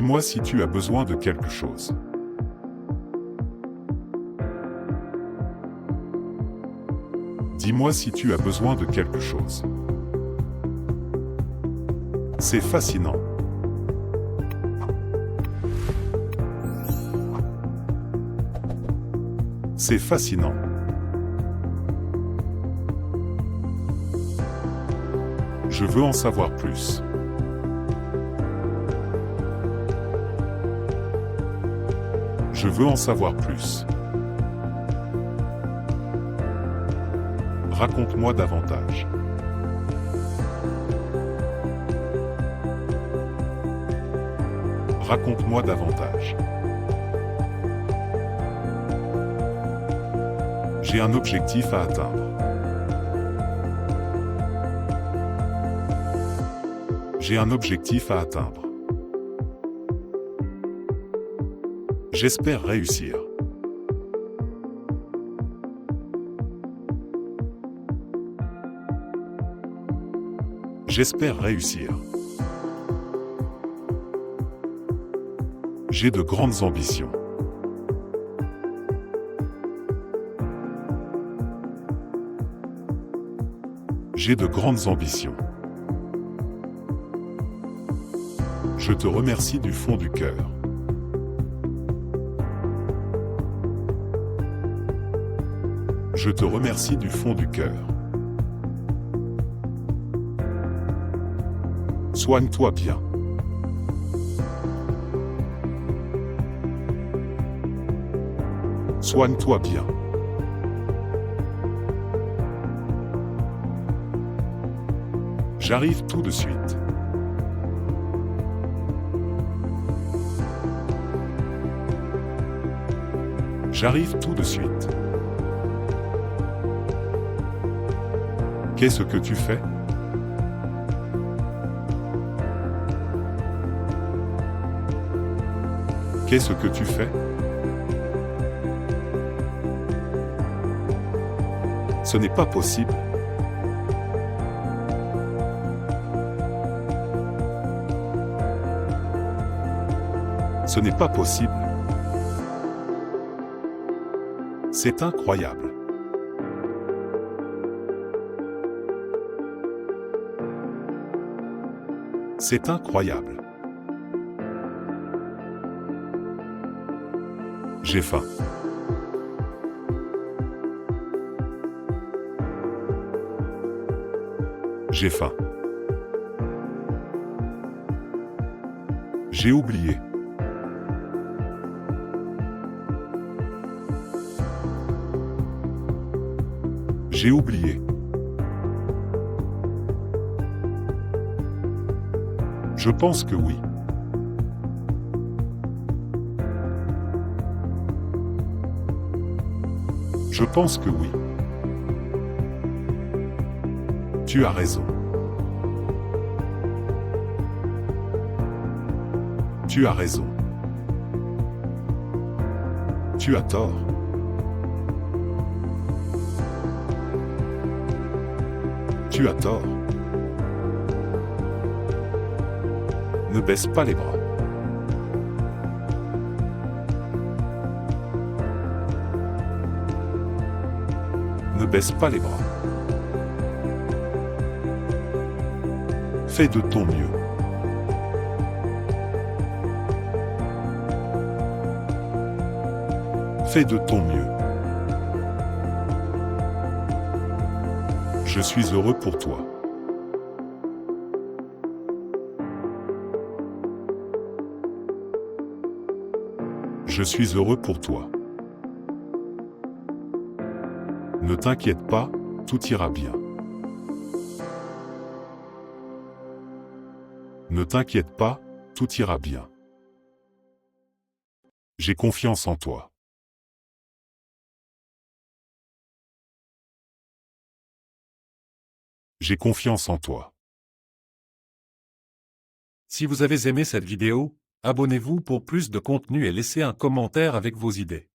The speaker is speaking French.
Dis-moi si tu as besoin de quelque chose. Dis-moi si tu as besoin de quelque chose. C'est fascinant. C'est fascinant. Je veux en savoir plus. Je veux en savoir plus. Raconte-moi davantage. Raconte-moi davantage. J'ai un objectif à atteindre. J'ai un objectif à atteindre. J'espère réussir. J'espère réussir. J'ai de grandes ambitions. J'ai de grandes ambitions. Je te remercie du fond du cœur. Je te remercie du fond du cœur. Soigne-toi bien. Soigne-toi bien. J'arrive tout de suite. J'arrive tout de suite. Qu'est-ce que tu fais? Qu'est-ce que tu fais? Ce n'est pas possible. Ce n'est pas possible. C'est incroyable. C'est incroyable. J'ai faim. J'ai faim. J'ai oublié. J'ai oublié. Je pense que oui. Je pense que oui. Tu as raison. Tu as raison. Tu as tort. Tu as tort. Ne baisse pas les bras. Ne baisse pas les bras. Fais de ton mieux. Fais de ton mieux. Je suis heureux pour toi. Je suis heureux pour toi. Ne t'inquiète pas, tout ira bien. Ne t'inquiète pas, tout ira bien. J'ai confiance en toi. J'ai confiance en toi. Si vous avez aimé cette vidéo, abonnez-vous pour plus de contenu et laissez un commentaire avec vos idées.